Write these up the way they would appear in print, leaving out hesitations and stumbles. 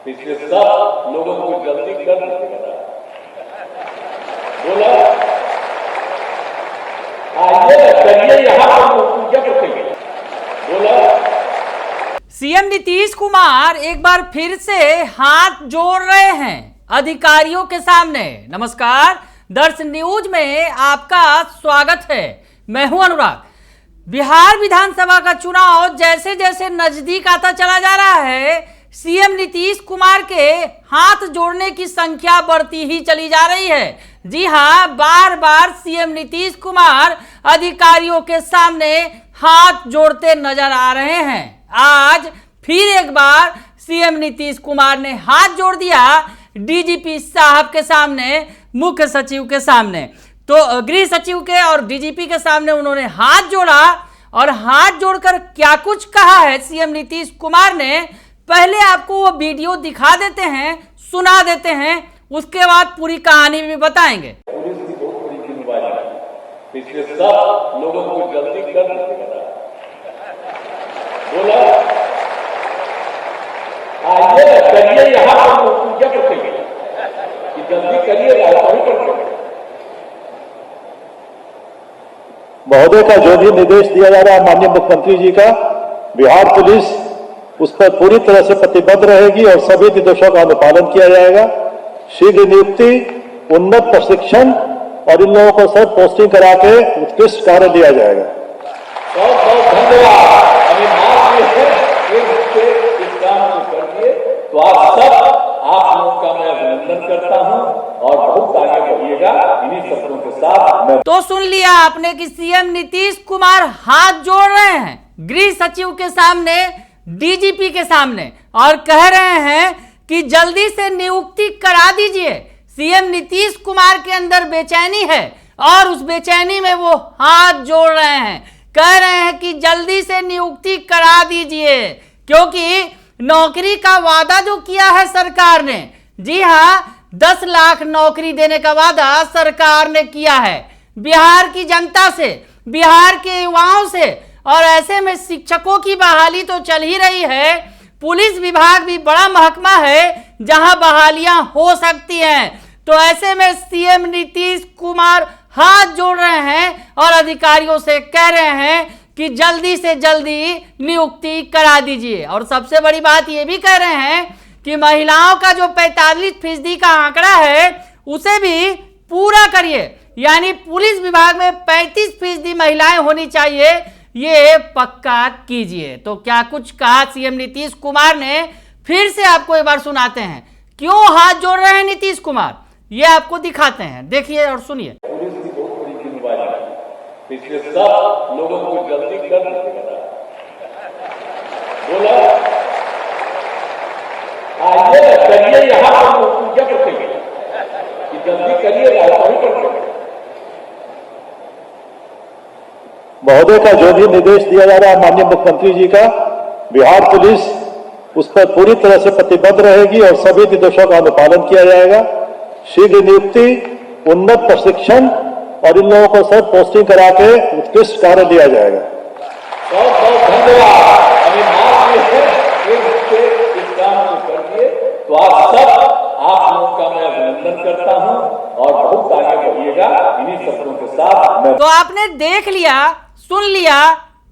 पिछले सब लोगों को जल्दी कर दीजिएगा। बोला आइए करिए यहाँ पर पूजा करिए। बोला सीएम नीतीश कुमार एक बार फिर से हाथ जोड़ रहे हैं अधिकारियों के सामने। नमस्कार, दर्श न्यूज में आपका स्वागत है। मैं हूं अनुराग। बिहार विधानसभा का चुनाव जैसे जैसे नजदीक आता चला जा रहा है, सीएम नीतीश कुमार के हाथ जोड़ने की संख्या बढ़ती ही चली जा रही है। जी हां, बार बार सीएम नीतीश कुमार अधिकारियों के सामने हाथ जोड़ते नजर आ रहे हैं। आज फिर एक बार सीएम नीतीश कुमार ने हाथ जोड़ दिया डीजीपी साहब के सामने, मुख्य सचिव के सामने। तो गृह सचिव के और डीजीपी के सामने उन्होंने हाथ जोड़ा और हाथ जोड़कर क्या कुछ कहा है सीएम नीतीश कुमार ने, पहले आपको वो वीडियो दिखा देते हैं, सुना देते हैं, उसके बाद पूरी कहानी भी बताएंगे। पुलिस की बहुत बड़ी जिम्मेवारी है, पिछले सब लोगों को जल्दी कर दीजिएगा। बोला आइए करिए यहाँ पर पूजा करिए कि जल्दी करिएगा। महोदय का जो भी निर्देश दिया जा रहा है माननीय मुख्यमंत्री जी का, बिहार पुलिस उस पर पूरी तरह से प्रतिबद्ध रहेगी और सभी निर्देशों का अनुपालन किया जाएगा। शीघ्र नियुक्ति, उन्नत प्रशिक्षण और इन लोगों को सब पोस्टिंग करा के उत्कृष्ट कार्य दिया जाएगा। बहुत बहुत धन्यवाद। इस काम को करिए तो आप लोगों का मैं अभिनंदन करता हूं और बहुत आगे बढ़िएगा। इन्हीं शब्दों के साथ तो सुन लिया आपने कि सीएम नीतीश कुमार हाथ जोड़ रहे हैं गृह सचिव के सामने, डीजीपी के सामने, और कह रहे हैं कि जल्दी से नियुक्ति करा दीजिए। सीएम नीतीश कुमार के अंदर बेचैनी है और उस बेचैनी में वो हाथ जोड़ रहे हैं, कह रहे हैं कि जल्दी से नियुक्ति करा दीजिए, क्योंकि नौकरी का वादा जो किया है सरकार ने, जी हां, 10 लाख नौकरी देने का वादा सरकार ने किया है बिहार की जनता से, बिहार के युवाओं से। और ऐसे में शिक्षकों की बहाली तो चल ही रही है, पुलिस विभाग भी बड़ा महकमा है जहां बहालियां हो सकती हैं। तो ऐसे में सीएम नीतीश कुमार हाथ जोड़ रहे हैं और अधिकारियों से कह रहे हैं कि जल्दी से जल्दी नियुक्ति करा दीजिए। और सबसे बड़ी बात ये भी कह रहे हैं कि महिलाओं का जो 45% का आंकड़ा है उसे भी पूरा करिए, यानी पुलिस विभाग में 35% महिलाएं होनी चाहिए, ये पक्का कीजिए। तो क्या कुछ कहा सीएम नीतीश कुमार ने, फिर से आपको एक बार सुनाते हैं। क्यों हाथ जोड़ रहे हैं नीतीश कुमार, ये आपको दिखाते हैं, देखिए और सुनिए। पुलिस की बहुत बड़ी जिम्मेवारी है, पिछले सब लोगों को जल्दी कर दीजिएगा। बोला आइए करिए यहाँ पर पूजा करिए कि जल्दी करिएगा। महोदय का जो भी निर्देश दिया जा रहा है माननीय मुख्यमंत्री जी का, बिहार पुलिस उस पर पूरी तरह से प्रतिबद्ध रहेगी और सभी निर्देशों का अनुपालन किया जाएगा। शीघ्र नियुक्ति, उन्नत प्रशिक्षण और इन लोगों को सब पोस्टिंग करा के उत्कृष्ट कार्य दिया जाएगा। बहुत बहुत धन्यवाद। इस काम को करिए तो आप लोगों का मैं अभिनंदन करता हूं और बहुत आगे बढ़िएगा। इन्हीं शब्दों के साथ तो आपने देख लिया, सुन लिया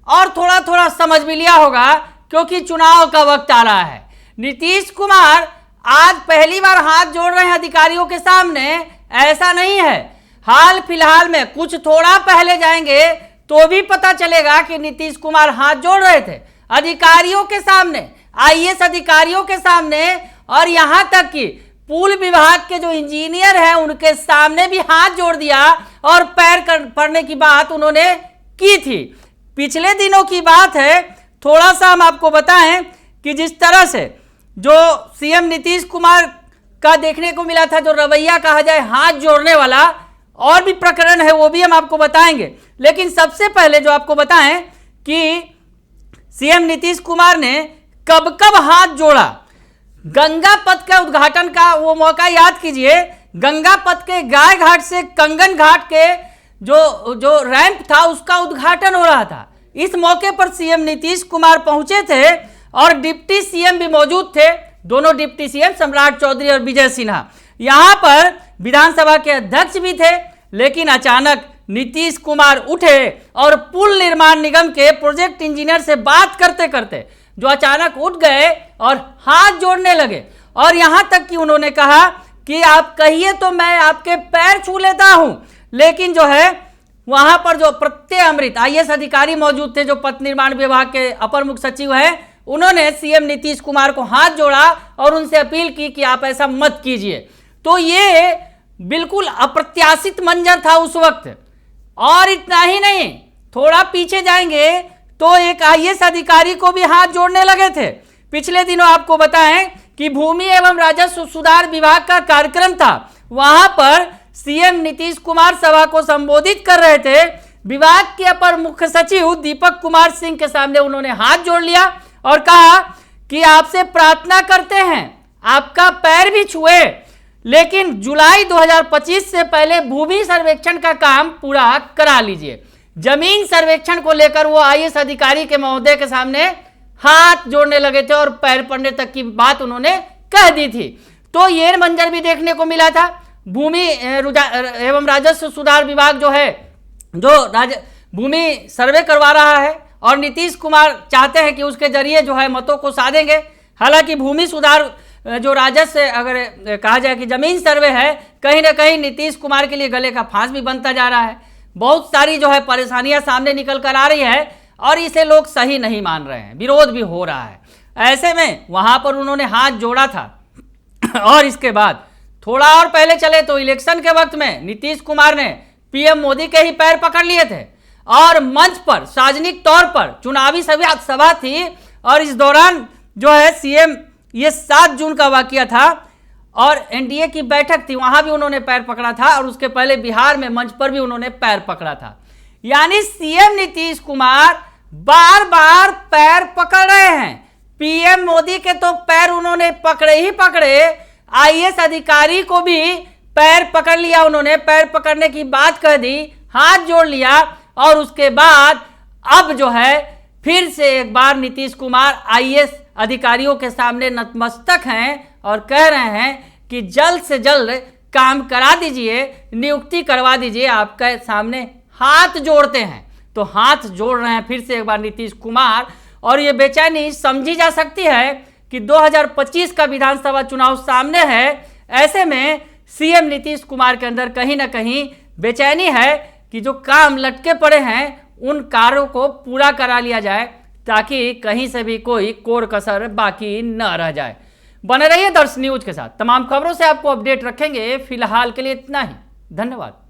और थोड़ा थोड़ा समझ भी लिया होगा, क्योंकि चुनाव का वक्त आ रहा है। नीतीश कुमार आज पहली बार हाथ जोड़ रहे हैं अधिकारियों के सामने, ऐसा नहीं है। हाल फिलहाल में कुछ थोड़ा पहले जाएंगे तो भी पता चलेगा कि नीतीश कुमार हाथ जोड़ रहे थे अधिकारियों के सामने, आईएएस अधिकारियों के सामने, और यहां तक कि पुल विभाग के जो इंजीनियर हैं उनके सामने भी हाथ जोड़ दिया और पैर पड़ने की बात उन्होंने की थी। पिछले दिनों की बात है, थोड़ा सा हम आपको बताएं कि जिस तरह से जो सीएम नीतीश कुमार का देखने को मिला था, जो रवैया कहा जाए हाथ जोड़ने वाला, और भी प्रकरण है वो भी हम आपको बताएंगे। लेकिन सबसे पहले जो आपको बताएं कि सीएम नीतीश कुमार ने कब कब हाथ जोड़ा, गंगा पथ का उद्घाटन का वो मौका याद कीजिए। गंगा पथ के गाय घाट से कंगन घाट के जो रैंप था उसका उद्घाटन हो रहा था। इस मौके पर सीएम नीतीश कुमार पहुंचे थे और डिप्टी सीएम भी मौजूद थे, दोनों डिप्टी सीएम सम्राट चौधरी और विजय सिन्हा। यहां पर विधानसभा के अध्यक्ष भी थे, लेकिन अचानक नीतीश कुमार उठे और पुल निर्माण निगम के प्रोजेक्ट इंजीनियर से बात करते करते जो अचानक उठ गए और हाथ जोड़ने लगे, और यहां तक कि उन्होंने कहा कि आप कहिए तो मैं आपके पैर छू लेता हूं। लेकिन जो है वहां पर जो प्रत्यय अमृत IAS अधिकारी मौजूद थे, जो पथ निर्माण विभाग के अपर मुख्य सचिव हैं, उन्होंने सीएम नीतीश कुमार को हाथ जोड़ा और उनसे अपील की कि आप ऐसा मत कीजिए। तो ये बिल्कुल अप्रत्याशित मंजर था उस वक्त। और इतना ही नहीं, थोड़ा पीछे जाएंगे तो एक IAS अधिकारी को भी हाथ जोड़ने लगे थे। पिछले दिनों आपको बताएं कि भूमि एवं राजस्व सुधार विभाग का कार्यक्रम था, वहां पर सीएम नीतीश कुमार सभा को संबोधित कर रहे थे। विभाग के अपर मुख्य सचिव दीपक कुमार सिंह के सामने उन्होंने हाथ जोड़ लिया और कहा कि आपसे प्रार्थना करते हैं, आपका पैर भी छुए, लेकिन जुलाई 2025 से पहले भूमि सर्वेक्षण का काम पूरा करा लीजिए। जमीन सर्वेक्षण को लेकर वो IAS अधिकारी के महोदय के सामने हाथ जोड़ने लगे थे और पैर पड़ने तक की बात उन्होंने कह दी थी। तो ये मंजर भी देखने को मिला था। भूमि एवं राजस्व सुधार विभाग जो है, जो भूमि सर्वे करवा रहा है और नीतीश कुमार चाहते हैं कि उसके जरिए जो है मतों को साधेंगे। हालांकि भूमि सुधार जो राजस्व अगर कहा जाए कि जमीन सर्वे है, कहीं ना कहीं नीतीश कुमार के लिए गले का फांस भी बनता जा रहा है। बहुत सारी जो है परेशानियां सामने निकल कर आ रही है और इसे लोग सही नहीं मान रहे हैं, विरोध भी हो रहा है। ऐसे में वहां पर उन्होंने हाथ जोड़ा था। और इसके बाद थोड़ा और पहले चले तो इलेक्शन के वक्त में नीतीश कुमार ने पीएम मोदी के ही पैर पकड़ लिए थे और मंच पर सार्वजनिक तौर पर चुनावी सभा थी। और इस दौरान जो है सीएम, ये 7 जून का वाकया था और NDA की बैठक थी, वहां भी उन्होंने पैर पकड़ा था और उसके पहले बिहार में मंच पर भी उन्होंने पैर पकड़ा था। यानी सीएम नीतीश कुमार बार बार पैर पकड़ रहे हैं। पीएम मोदी के तो पैर उन्होंने पकड़े ही पकड़े, IAS अधिकारी को भी पैर पकड़ लिया उन्होंने, पैर पकड़ने की बात कह दी, हाथ जोड़ लिया। और उसके बाद अब जो है फिर से एक बार नीतीश कुमार IAS अधिकारियों के सामने नतमस्तक हैं और कह रहे हैं कि जल्द से जल्द काम करा दीजिए, नियुक्ति करवा दीजिए, आपके सामने हाथ जोड़ते हैं। तो हाथ जोड़ रहे हैं फिर से एक बार नीतीश कुमार। और ये बेचैनी समझी जा सकती है कि 2025 का विधानसभा चुनाव सामने है। ऐसे में सीएम नीतीश कुमार के अंदर कहीं ना कहीं बेचैनी है कि जो काम लटके पड़े हैं उन कार्यों को पूरा करा लिया जाए, ताकि कहीं से भी कोई कोर कसर बाकी न रह जाए। बने रहिए दर्श न्यूज के साथ, तमाम खबरों से आपको अपडेट रखेंगे। फिलहाल के लिए इतना ही, धन्यवाद।